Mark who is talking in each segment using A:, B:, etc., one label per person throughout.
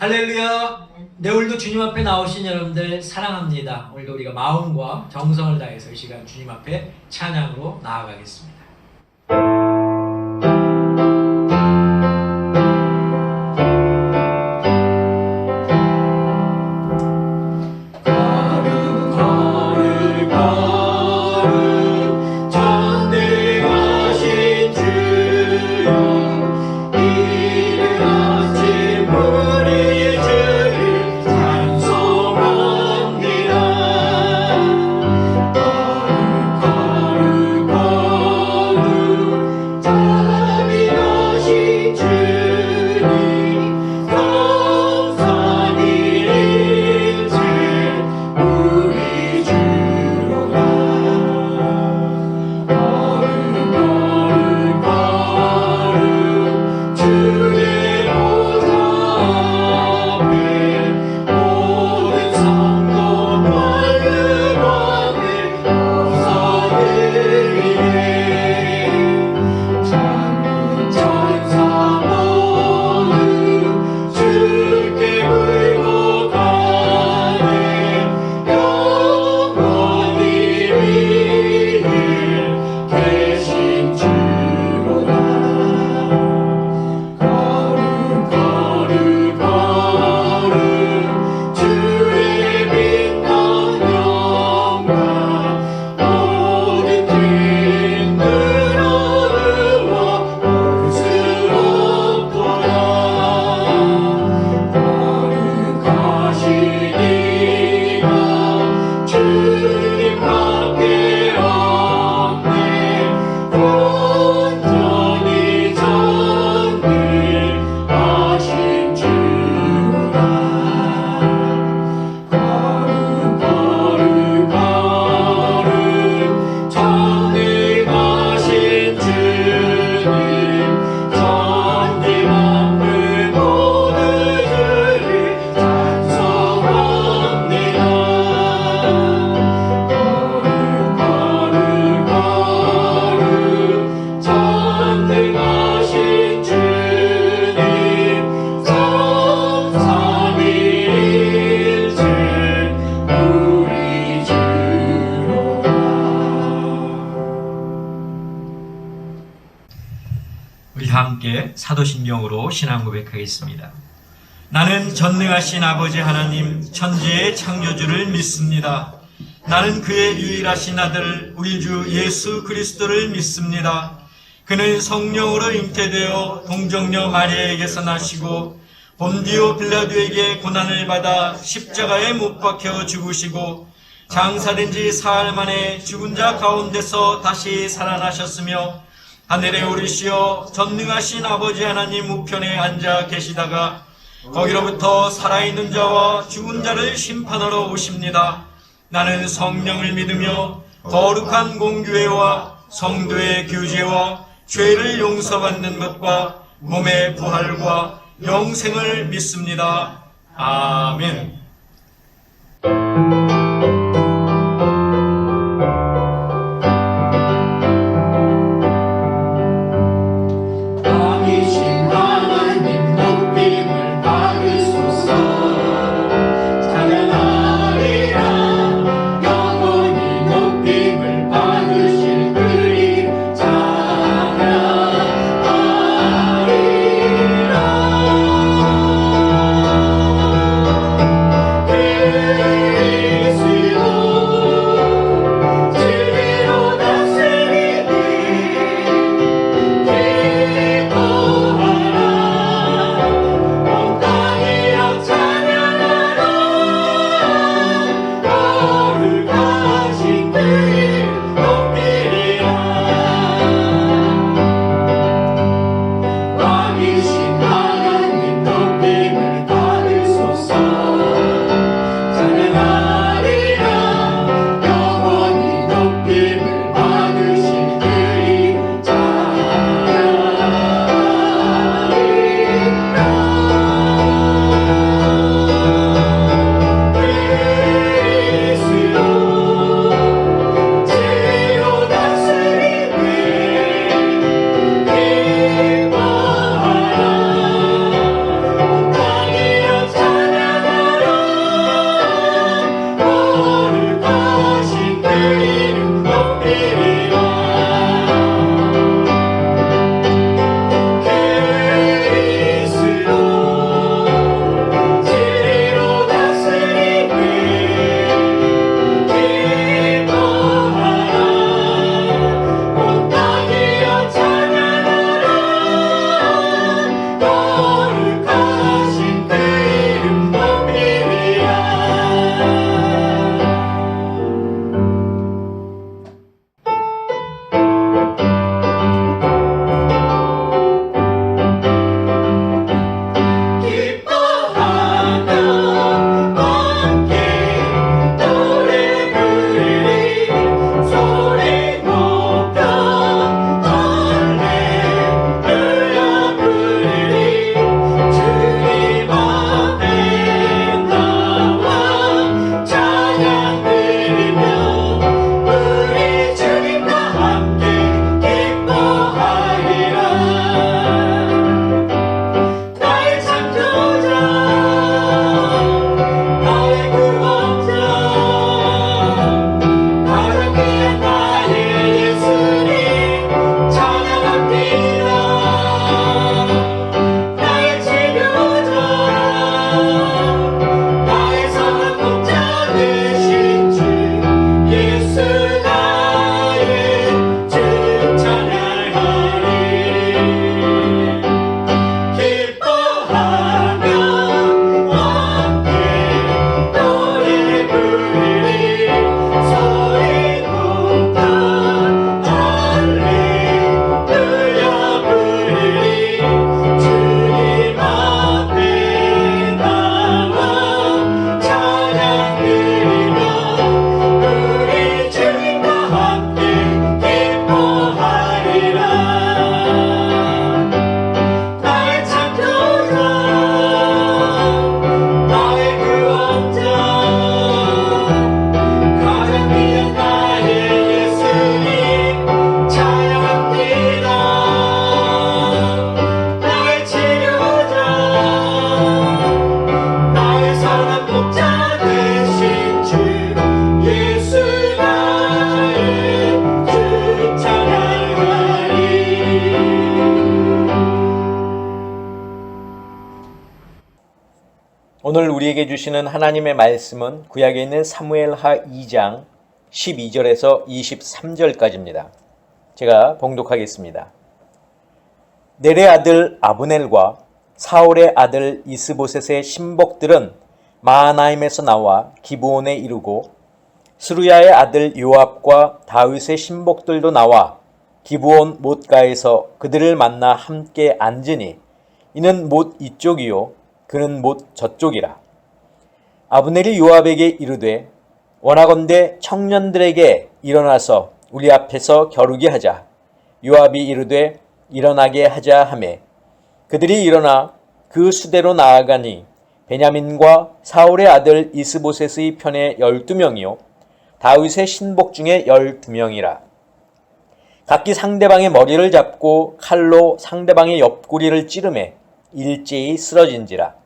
A: 할렐루야. 네, 오늘도 주님 앞에 나오신 여러분들 사랑합니다. 오늘도 우리가 마음과 정성을 다해서 이 시간 주님 앞에 찬양으로 나아가겠습니다. 함께 사도신경으로 신앙 고백하겠습니다. 나는 전능하신 아버지 하나님 천지의 창조주를 믿습니다. 나는 그의 유일하신 아들 우리 주 예수 그리스도를 믿습니다. 그는 성령으로 잉태되어 동정녀 마리아에게서 나시고 본디오 빌라도에게 고난을 받아 십자가에 못 박혀 죽으시고 장사된 지 사흘 만에 죽은 자 가운데서 다시 살아나셨으며 하늘에 오르시어 전능하신 아버지 하나님 우편에 앉아 계시다가 거기로부터 살아있는 자와 죽은 자를 심판하러 오십니다. 나는 성령을 믿으며 거룩한 공교회와 성도의 교제와 죄를 용서받는 것과 몸의 부활과 영생을 믿습니다. 아멘.
B: 오늘 우리에게 주시는 하나님의 말씀은 구약에 있는 사무엘하 2장 12절에서 23절까지입니다. 제가 봉독하겠습니다. 넬의 아들 아브넬과 사울의 아들 이스보셋의 신복들은 마하나임에서 나와 기브온에 이르고 스루야의 아들 요압과 다윗의 신복들도 나와 기브온 못가에서 그들을 만나 함께 앉으니 이는 못 이쪽이요 그는 못 저쪽이라. 아브넬이 요압에게 이르되 원하건대 청년들에게 일어나서 우리 앞에서 겨루게 하자. 요압이 이르되 일어나게 하자 하매 그들이 일어나 그 수대로 나아가니 베냐민과 사울의 아들 이스보셋의 편에 12명이요 다윗의 신복 중에 12명이라. 각기 상대방의 머리를 잡고 칼로 상대방의 옆구리를 찌르매 일제히 쓰러진지라.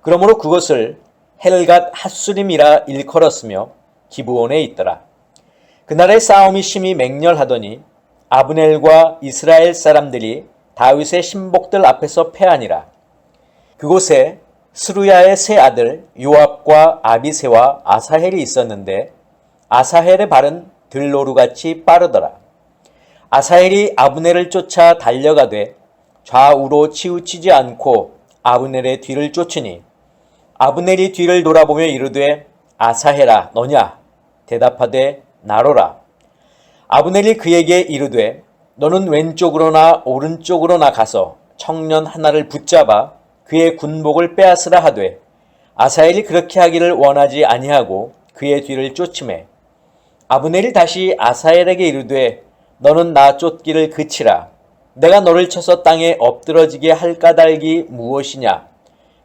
B: 그러므로 그것을 헬갓 핫수림이라 일컬었으며 기브온에 있더라. 그날의 싸움이 심히 맹렬하더니 아브넬과 이스라엘 사람들이 다윗의 신복들 앞에서 패하니라. 그곳에 스루야의 세 아들 요압과 아비새와 아사헬이 있었는데 아사헬의 발은 들노루같이 빠르더라. 아사헬이 아브넬을 쫓아 달려가되 좌우로 치우치지 않고 아브넬의 뒤를 쫓으니 아브넬이 뒤를 돌아보며 이르되 아사헬아 너냐? 대답하되 나로라. 아브넬이 그에게 이르되 너는 왼쪽으로나 오른쪽으로나 가서 청년 하나를 붙잡아 그의 군복을 빼앗으라 하되 아사헬이 그렇게 하기를 원하지 아니하고 그의 뒤를 쫓으매 아브넬이 다시 아사헬에게 이르되 너는 나 쫓기를 그치라. 내가 너를 쳐서 땅에 엎드러지게 할 까닭이 무엇이냐?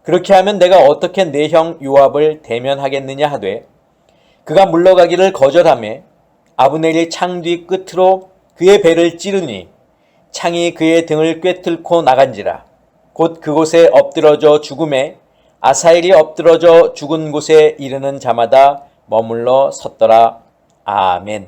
B: 그렇게 하면 내가 어떻게 내 형 요압을 대면하겠느냐 하되 그가 물러가기를 거절하매 아브넬이 창 뒤 끝으로 그의 배를 찌르니 창이 그의 등을 꿰뚫고 나간지라. 곧 그곳에 엎드러져 죽음에 아사헬이 엎드러져 죽은 곳에 이르는 자마다 머물러 섰더라. 아멘.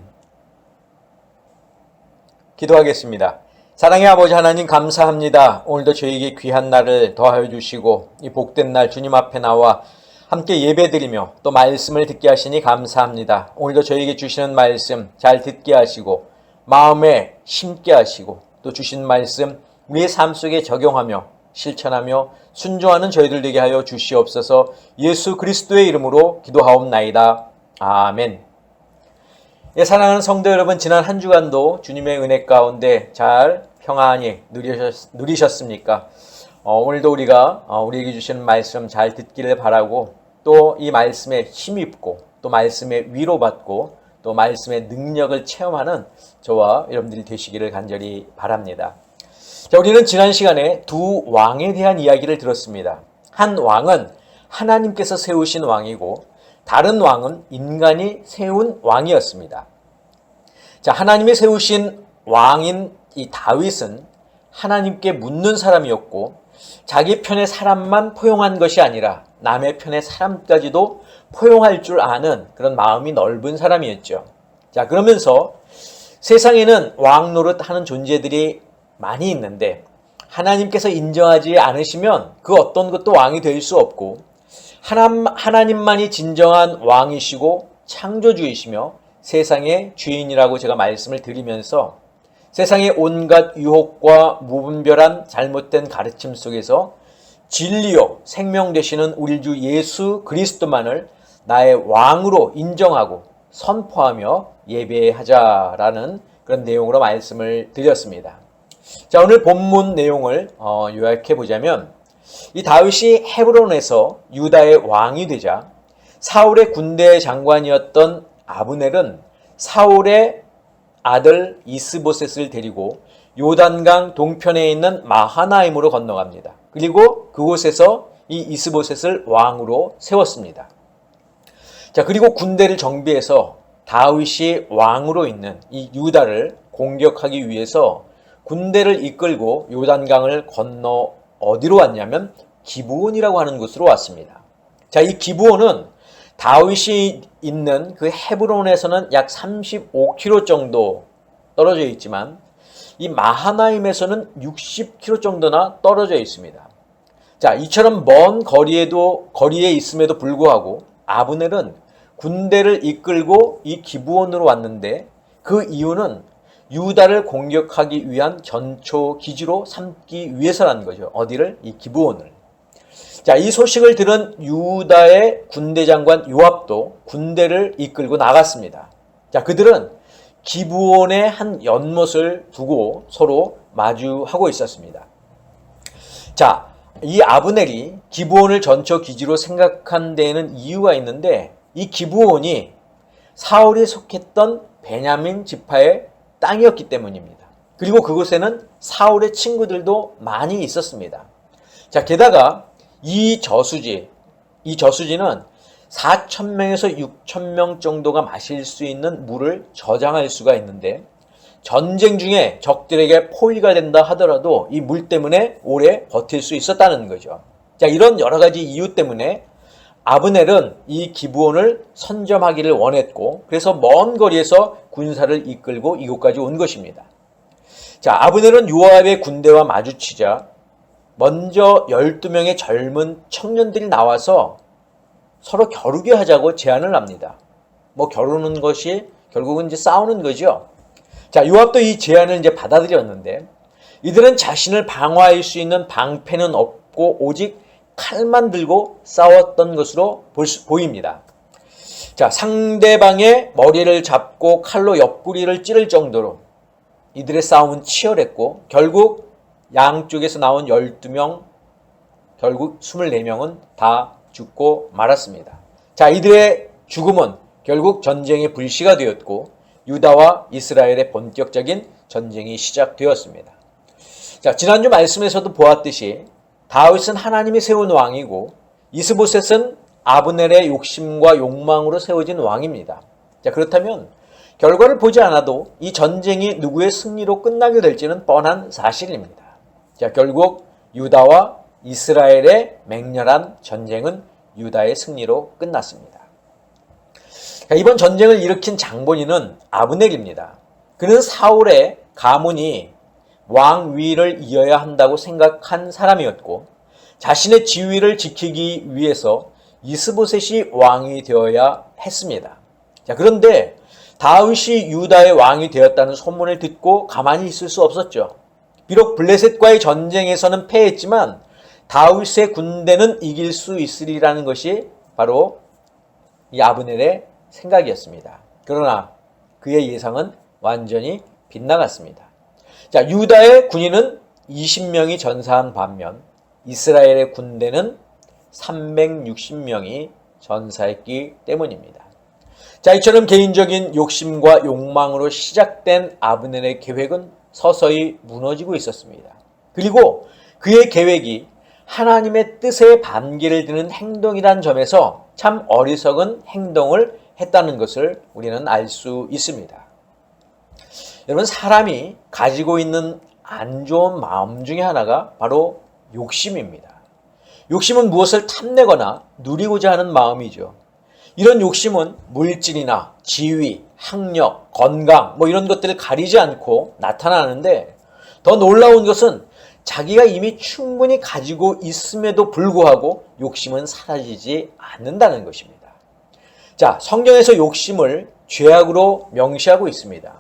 B: 기도하겠습니다. 사랑의 아버지 하나님 감사합니다. 오늘도 저에게 귀한 날을 더하여 주시고 이 복된 날 주님 앞에 나와 함께 예배드리며 또 말씀을 듣게 하시니 감사합니다. 오늘도 저에게 주시는 말씀 잘 듣게 하시고 마음에 심게 하시고 또 주신 말씀 우리의 삶 속에 적용하며 실천하며 순종하는 저희들 되게 하여 주시옵소서. 예수 그리스도의 이름으로 기도하옵나이다. 아멘. 예, 사랑하는 성도 여러분, 지난 한 주간도 주님의 은혜 가운데 잘 평안히 누리셨습니까? 오늘도 우리에게 주시는 말씀 잘 듣기를 바라고 또 이 말씀에 힘입고 또 말씀에 위로받고 또 말씀의 능력을 체험하는 저와 여러분들이 되시기를 간절히 바랍니다. 자, 우리는 지난 시간에 두 왕에 대한 이야기를 들었습니다. 한 왕은 하나님께서 세우신 왕이고 다른 왕은 인간이 세운 왕이었습니다. 자, 하나님이 세우신 왕인 이 다윗은 하나님께 묻는 사람이었고 자기 편의 사람만 포용한 것이 아니라 남의 편의 사람까지도 포용할 줄 아는 그런 마음이 넓은 사람이었죠. 자, 그러면서 세상에는 왕 노릇하는 존재들이 많이 있는데 하나님께서 인정하지 않으시면 그 어떤 것도 왕이 될 수 없고 하나님만이 진정한 왕이시고 창조주이시며 세상의 주인이라고 제가 말씀을 드리면서 세상의 온갖 유혹과 무분별한 잘못된 가르침 속에서 진리요 생명 되시는 우리 주 예수 그리스도만을 나의 왕으로 인정하고 선포하며 예배하자라는 그런 내용으로 말씀을 드렸습니다. 자, 오늘 본문 내용을 요약해 보자면 이 다윗이 헤브론에서 유다의 왕이 되자 사울의 군대 장관이었던 아브넬은 사울의 아들 이스보셋을 데리고 요단강 동편에 있는 마하나임으로 건너갑니다. 그리고 그곳에서 이 이스보셋을 왕으로 세웠습니다. 자, 그리고 군대를 정비해서 다윗이 왕으로 있는 이 유다를 공격하기 위해서 군대를 이끌고 요단강을 건너 어디로 왔냐면 기브온이라고 하는 곳으로 왔습니다. 자, 이 기브온은 다윗이 있는 그 헤브론에서는 약 35km 정도 떨어져 있지만 이 마하나임에서는 60km 정도나 떨어져 있습니다. 자, 이처럼 먼 거리에 있음에도 불구하고 아브넬은 군대를 이끌고 이 기브온으로 왔는데 그 이유는 유다를 공격하기 위한 전초 기지로 삼기 위해서라는 거죠. 어디를? 이 기브온을. 자, 이 소식을 들은 유다의 군대 장관 요압도 군대를 이끌고 나갔습니다. 자, 그들은 기브온의 한 연못을 두고 서로 마주하고 있었습니다. 자, 이 아브넬이 기브온을 전초 기지로 생각한 데에는 이유가 있는데 이 기브온이 사울이 속했던 베냐민 지파의 땅이었기 때문입니다. 그리고 그곳에는 사울의 친구들도 많이 있었습니다. 자, 게다가 이 저수지는 4,000명에서 6,000명 정도가 마실 수 있는 물을 저장할 수가 있는데 전쟁 중에 적들에게 포위가 된다 하더라도 이 물 때문에 오래 버틸 수 있었다는 거죠. 자, 이런 여러 가지 이유 때문에 아브넬은 이 기브온을 선점하기를 원했고 그래서 먼 거리에서 군사를 이끌고 이곳까지 온 것입니다. 자, 아브넬은 요압의 군대와 마주치자 먼저 12명의 젊은 청년들이 나와서 서로 겨루게 하자고 제안을 합니다. 뭐 겨루는 것이 결국은 이제 싸우는 거죠. 자, 요압도 이 제안을 이제 받아들였는데 이들은 자신을 방어할 수 있는 방패는 없고 오직 칼만 들고 싸웠던 것으로 보입니다. 자, 상대방의 머리를 잡고 칼로 옆구리를 찌를 정도로 이들의 싸움은 치열했고 결국 양쪽에서 나온 12명, 결국 24명은 다 죽고 말았습니다. 자, 이들의 죽음은 결국 전쟁의 불씨가 되었고 유다와 이스라엘의 본격적인 전쟁이 시작되었습니다. 자, 지난주 말씀에서도 보았듯이 다윗은 하나님이 세운 왕이고 이스보셋은 아브넬의 욕심과 욕망으로 세워진 왕입니다. 자, 그렇다면 결과를 보지 않아도 이 전쟁이 누구의 승리로 끝나게 될지는 뻔한 사실입니다. 자, 결국 유다와 이스라엘의 맹렬한 전쟁은 유다의 승리로 끝났습니다. 자, 이번 전쟁을 일으킨 장본인은 아브넬입니다. 그는 사울의 가문이 왕위를 이어야 한다고 생각한 사람이었고 자신의 지위를 지키기 위해서 이스보셋이 왕이 되어야 했습니다. 자, 그런데 다윗이 유다의 왕이 되었다는 소문을 듣고 가만히 있을 수 없었죠. 비록 블레셋과의 전쟁에서는 패했지만 다윗의 군대는 이길 수 있으리라는 것이 바로 이 아브넬의 생각이었습니다. 그러나 그의 예상은 완전히 빗나갔습니다. 자, 유다의 군인은 20명이 전사한 반면 이스라엘의 군대는 360명이 전사했기 때문입니다. 자, 이처럼 개인적인 욕심과 욕망으로 시작된 아브넬의 계획은 서서히 무너지고 있었습니다. 그리고 그의 계획이 하나님의 뜻에 반기를 드는 행동이란 점에서 참 어리석은 행동을 했다는 것을 우리는 알 수 있습니다. 여러분, 사람이 가지고 있는 안 좋은 마음 중에 하나가 바로 욕심입니다. 욕심은 무엇을 탐내거나 누리고자 하는 마음이죠. 이런 욕심은 물질이나 지위, 학력, 건강 이런 것들을 가리지 않고 나타나는데 더 놀라운 것은 자기가 이미 충분히 가지고 있음에도 불구하고 욕심은 사라지지 않는다는 것입니다. 자, 성경에서 욕심을 죄악으로 명시하고 있습니다.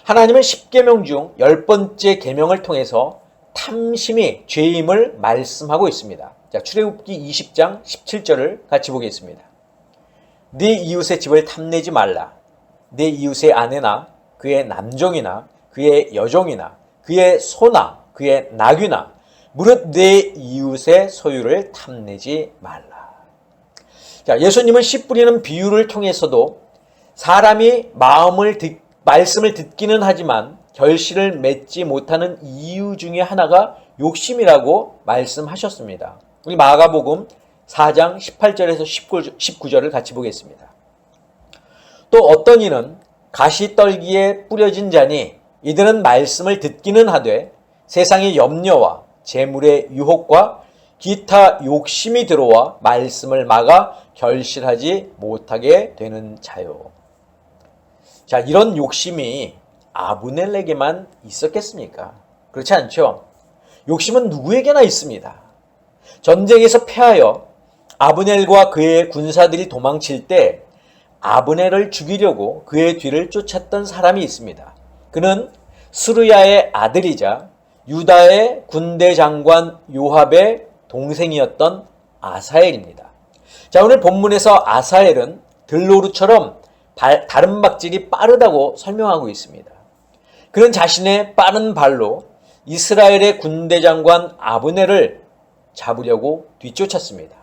B: 하나님은 10계명 중 10번째 계명을 통해서 탐심이 죄임을 말씀하고 있습니다. 자, 출애굽기 20장 17절을 같이 보겠습니다. 네 이웃의 집을 탐내지 말라. 네 이웃의 아내나 그의 남종이나 그의 여종이나 그의 소나 그의 나귀나 무릇 내 이웃의 소유를 탐내지 말라. 자, 예수님은 씨 뿌리는 비유를 통해서도 사람이 말씀을 듣기는 하지만 결실을 맺지 못하는 이유 중에 하나가 욕심이라고 말씀하셨습니다. 우리 마가복음 4장 18절에서 19절을 같이 보겠습니다. 또 어떤 이는 가시떨기에 뿌려진 자니 이들은 말씀을 듣기는 하되 세상의 염려와 재물의 유혹과 기타 욕심이 들어와 말씀을 막아 결실하지 못하게 되는 자요. 자, 이런 욕심이 아브넬에게만 있었겠습니까? 그렇지 않죠. 욕심은 누구에게나 있습니다. 전쟁에서 패하여 아브넬과 그의 군사들이 도망칠 때 아브넬을 죽이려고 그의 뒤를 쫓았던 사람이 있습니다. 그는 스루야의 아들이자 유다의 군대 장관 요압의 동생이었던 아사엘입니다. 자, 오늘 본문에서 아사엘은 들노루처럼 다름박질이 빠르다고 설명하고 있습니다. 그는 자신의 빠른 발로 이스라엘의 군대 장관 아브넬을 잡으려고 뒤쫓았습니다.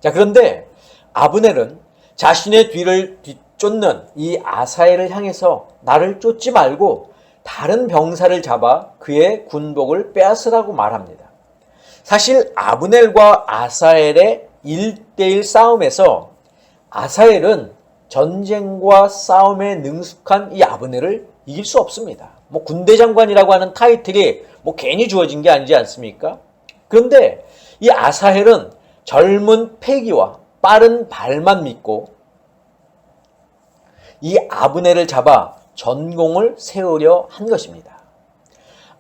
B: 자, 그런데 아브넬은 자신의 뒤를 뒤쫓는 이 아사엘을 향해서 나를 쫓지 말고 다른 병사를 잡아 그의 군복을 빼앗으라고 말합니다. 사실 아브넬과 아사엘의 1대1 싸움에서 아사엘은 전쟁과 싸움에 능숙한 이 아브넬을 이길 수 없습니다. 군대 장관이라고 하는 타이틀이 괜히 주어진 게 아니지 않습니까? 그런데 이 아사헬은 젊은 패기와 빠른 발만 믿고 이 아브넬을 잡아 전공을 세우려 한 것입니다.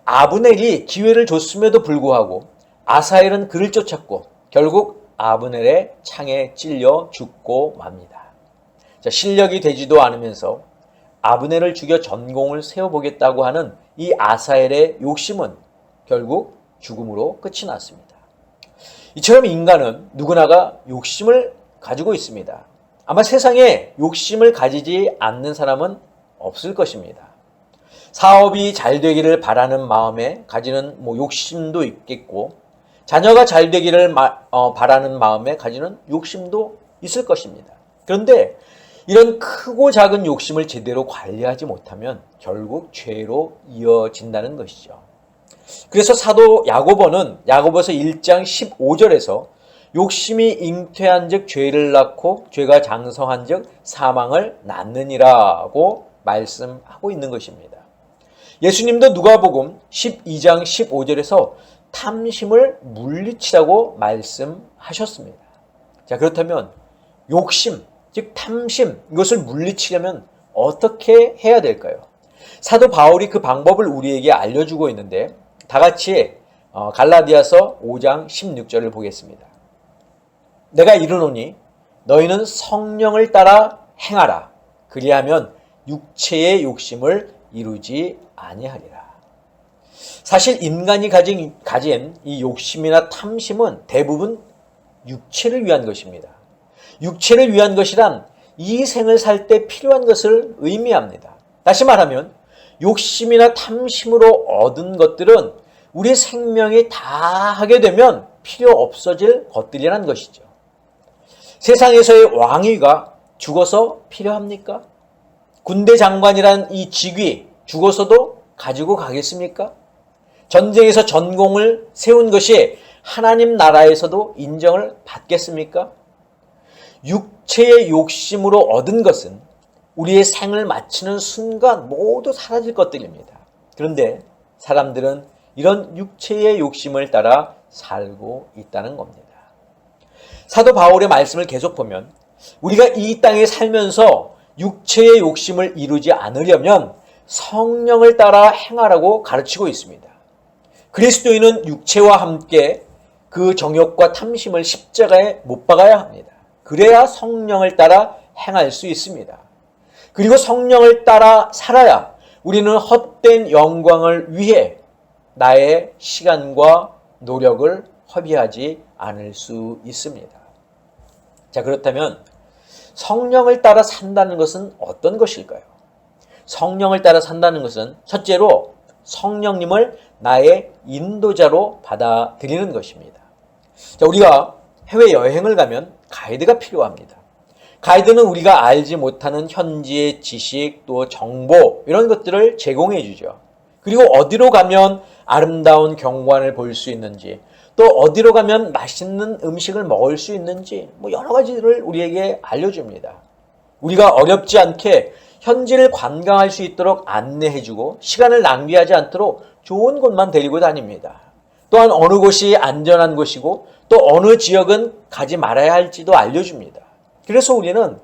B: 아브넬이 기회를 줬음에도 불구하고 아사헬은 그를 쫓았고 결국 아브넬의 창에 찔려 죽고 맙니다. 자, 실력이 되지도 않으면서 아브넬을 죽여 전공을 세워보겠다고 하는 이 아사헬의 욕심은 결국 죽음으로 끝이 났습니다. 이처럼 인간은 누구나가 욕심을 가지고 있습니다. 아마 세상에 욕심을 가지지 않는 사람은 없을 것입니다. 사업이 잘 되기를 바라는 마음에 가지는 욕심도 있겠고, 자녀가 잘 되기를 바라는 마음에 가지는 욕심도 있을 것입니다. 그런데 이런 크고 작은 욕심을 제대로 관리하지 못하면 결국 죄로 이어진다는 것이죠. 그래서 사도 야고보는 야고보서 1장 15절에서 욕심이 잉태한 즉 죄를 낳고 죄가 장성한 즉 사망을 낳느니라고 말씀하고 있는 것입니다. 예수님도 누가복음 12장 15절에서 탐심을 물리치라고 말씀하셨습니다. 자, 그렇다면 욕심, 즉 탐심, 이것을 물리치려면 어떻게 해야 될까요? 사도 바울이 그 방법을 우리에게 알려주고 있는데 다 같이 갈라디아서 5장 16절을 보겠습니다. 내가 이르노니 너희는 성령을 따라 행하라. 그리하면 육체의 욕심을 이루지 아니하리라. 사실 인간이 가진 이 욕심이나 탐심은 대부분 육체를 위한 것입니다. 육체를 위한 것이란 이 생을 살 때 필요한 것을 의미합니다. 다시 말하면 욕심이나 탐심으로 얻은 것들은 우리 생명이 다 하게 되면 필요 없어질 것들이란 것이죠. 세상에서의 왕위가 죽어서 필요합니까? 군대 장관이란 이 직위 죽어서도 가지고 가겠습니까? 전쟁에서 전공을 세운 것이 하나님 나라에서도 인정을 받겠습니까? 육체의 욕심으로 얻은 것은 우리의 생을 마치는 순간 모두 사라질 것들입니다. 그런데 사람들은 이런 육체의 욕심을 따라 살고 있다는 겁니다. 사도 바울의 말씀을 계속 보면 우리가 이 땅에 살면서 육체의 욕심을 이루지 않으려면 성령을 따라 행하라고 가르치고 있습니다. 그리스도인은 육체와 함께 그 정욕과 탐심을 십자가에 못 박아야 합니다. 그래야 성령을 따라 행할 수 있습니다. 그리고 성령을 따라 살아야 우리는 헛된 영광을 위해 나의 시간과 노력을 허비하지 않을 수 있습니다. 자, 그렇다면 성령을 따라 산다는 것은 어떤 것일까요? 성령을 따라 산다는 것은 첫째로 성령님을 나의 인도자로 받아들이는 것입니다. 자, 우리가 해외여행을 가면 가이드가 필요합니다. 가이드는 우리가 알지 못하는 현지의 지식 또 정보 이런 것들을 제공해 주죠. 그리고 어디로 가면 아름다운 경관을 볼 수 있는지 또 어디로 가면 맛있는 음식을 먹을 수 있는지 여러 가지를 우리에게 알려줍니다. 우리가 어렵지 않게 현지를 관광할 수 있도록 안내해주고 시간을 낭비하지 않도록 좋은 곳만 데리고 다닙니다. 또한 어느 곳이 안전한 곳이고 또 어느 지역은 가지 말아야 할지도 알려줍니다. 그래서 우리는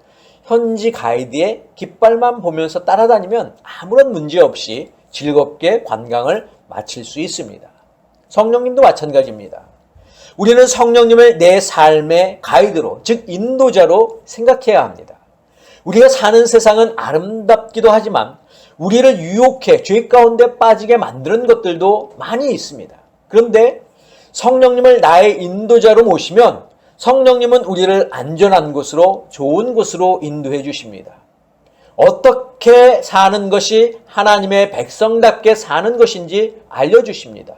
B: 현지 가이드의 깃발만 보면서 따라다니면 아무런 문제 없이 즐겁게 관광을 마칠 수 있습니다. 성령님도 마찬가지입니다. 우리는 성령님을 내 삶의 가이드로, 즉 인도자로 생각해야 합니다. 우리가 사는 세상은 아름답기도 하지만 우리를 유혹해 죄 가운데 빠지게 만드는 것들도 많이 있습니다. 그런데 성령님을 나의 인도자로 모시면 성령님은 우리를 안전한 곳으로, 좋은 곳으로 인도해 주십니다. 어떻게 사는 것이 하나님의 백성답게 사는 것인지 알려주십니다.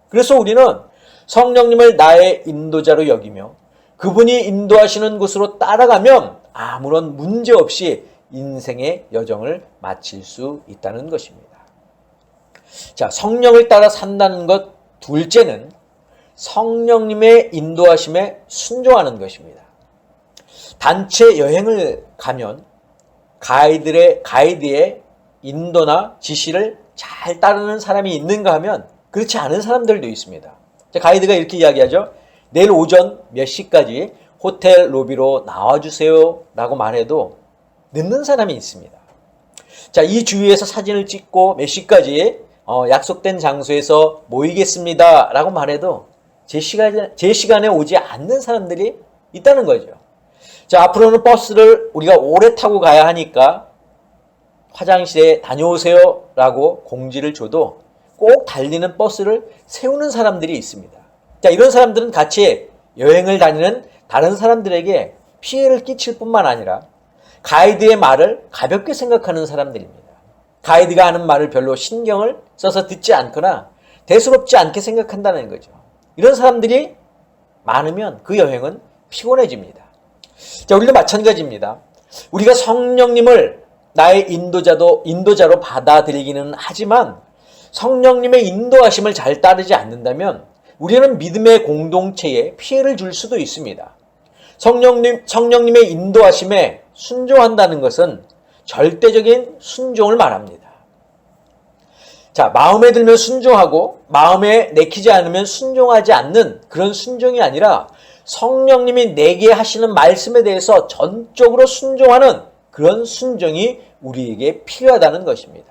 B: 그래서 우리는 성령님을 나의 인도자로 여기며 그분이 인도하시는 곳으로 따라가면 아무런 문제 없이 인생의 여정을 마칠 수 있다는 것입니다. 자, 성령을 따라 산다는 것 둘째는 성령님의 인도하심에 순종하는 것입니다. 단체 여행을 가면 가이드의 인도나 지시를 잘 따르는 사람이 있는가 하면 그렇지 않은 사람들도 있습니다. 가이드가 이렇게 이야기하죠. 내일 오전 몇 시까지 호텔 로비로 나와주세요 라고 말해도 늦는 사람이 있습니다. 자, 이 주위에서 사진을 찍고 몇 시까지 약속된 장소에서 모이겠습니다 라고 말해도 제 시간에 오지 않는 사람들이 있다는 거죠. 자, 앞으로는 버스를 우리가 오래 타고 가야 하니까 화장실에 다녀오세요 라고 공지를 줘도 꼭 달리는 버스를 세우는 사람들이 있습니다. 자, 이런 사람들은 같이 여행을 다니는 다른 사람들에게 피해를 끼칠 뿐만 아니라 가이드의 말을 가볍게 생각하는 사람들입니다. 가이드가 하는 말을 별로 신경을 써서 듣지 않거나 대수롭지 않게 생각한다는 거죠. 이런 사람들이 많으면 그 여행은 피곤해집니다. 자, 우리도 마찬가지입니다. 우리가 성령님을 나의 인도자로 받아들이기는 하지만 성령님의 인도하심을 잘 따르지 않는다면 우리는 믿음의 공동체에 피해를 줄 수도 있습니다. 성령님의 인도하심에 순종한다는 것은 절대적인 순종을 말합니다. 자, 마음에 들면 순종하고 마음에 내키지 않으면 순종하지 않는 그런 순종이 아니라 성령님이 내게 하시는 말씀에 대해서 전적으로 순종하는 그런 순종이 우리에게 필요하다는 것입니다.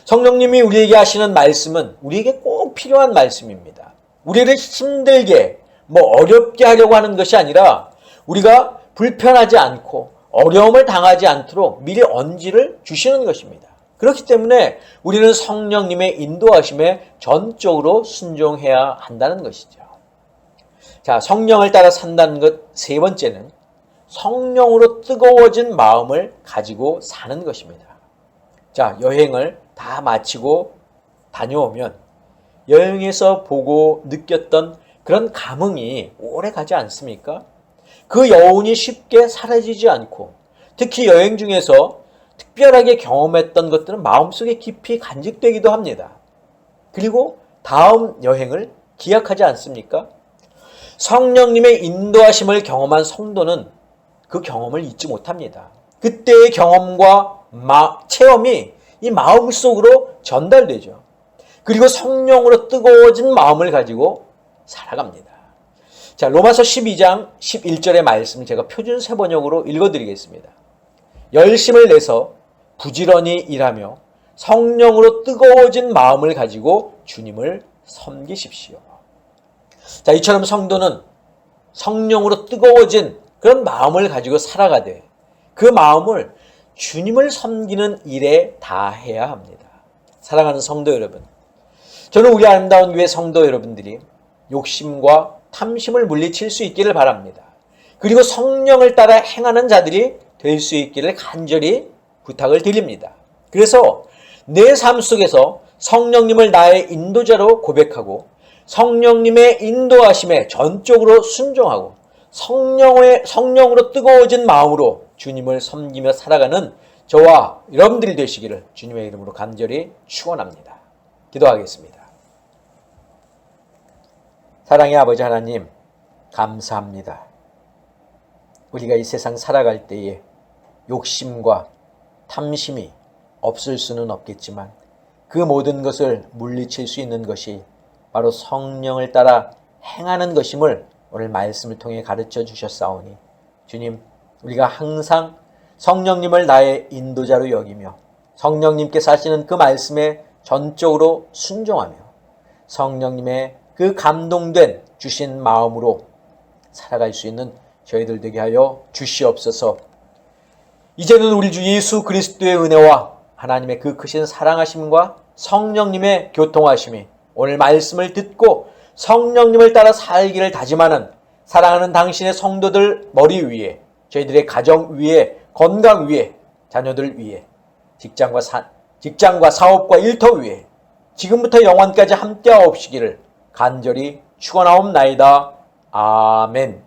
B: 성령님이 우리에게 하시는 말씀은 우리에게 꼭 필요한 말씀입니다. 우리를 힘들게 어렵게 하려고 하는 것이 아니라 우리가 불편하지 않고 어려움을 당하지 않도록 미리 언지를 주시는 것입니다. 그렇기 때문에 우리는 성령님의 인도하심에 전적으로 순종해야 한다는 것이죠. 자, 성령을 따라 산다는 것 세 번째는 성령으로 뜨거워진 마음을 가지고 사는 것입니다. 자, 여행을 다 마치고 다녀오면 여행에서 보고 느꼈던 그런 감흥이 오래 가지 않습니까? 그 여운이 쉽게 사라지지 않고 특히 여행 중에서 특별하게 경험했던 것들은 마음속에 깊이 간직되기도 합니다. 그리고 다음 여행을 기약하지 않습니까? 성령님의 인도하심을 경험한 성도는 그 경험을 잊지 못합니다. 그때의 경험과 체험이 이 마음속으로 전달되죠. 그리고 성령으로 뜨거워진 마음을 가지고 살아갑니다. 자, 로마서 12장 11절의 말씀을 제가 표준 세번역으로 읽어드리겠습니다. 열심을 내서 부지런히 일하며 성령으로 뜨거워진 마음을 가지고 주님을 섬기십시오. 자, 이처럼 성도는 성령으로 뜨거워진 그런 마음을 가지고 살아가되 그 마음을 주님을 섬기는 일에 다해야 합니다. 사랑하는 성도 여러분, 저는 우리 아름다운 교회 성도 여러분들이 욕심과 탐심을 물리칠 수 있기를 바랍니다. 그리고 성령을 따라 행하는 자들이 될 수 있기를 간절히 부탁을 드립니다. 그래서 내 삶 속에서 성령님을 나의 인도자로 고백하고 성령님의 인도하심에 전적으로 순종하고 성령으로 뜨거워진 마음으로 주님을 섬기며 살아가는 저와 여러분들이 되시기를 주님의 이름으로 간절히 축원합니다. 기도하겠습니다. 사랑의 아버지 하나님, 감사합니다. 우리가 이 세상 살아갈 때에 욕심과 탐심이 없을 수는 없겠지만 그 모든 것을 물리칠 수 있는 것이 바로 성령을 따라 행하는 것임을 오늘 말씀을 통해 가르쳐 주셨사오니 주님, 우리가 항상 성령님을 나의 인도자로 여기며 성령님께서 하시는 그 말씀에 전적으로 순종하며 성령님의 그 감동된 주신 마음으로 살아갈 수 있는 저희들 되게 하여 주시옵소서. 이제는 우리 주 예수 그리스도의 은혜와 하나님의 그 크신 사랑하심과 성령님의 교통하심이 오늘 말씀을 듣고 성령님을 따라 살기를 다짐하는 사랑하는 당신의 성도들 머리 위에, 저희들의 가정 위에, 건강 위에, 자녀들 위에, 직장과 사업과 일터 위에 지금부터 영원까지 함께하옵시기를 간절히 축원하옵나이다. 아멘.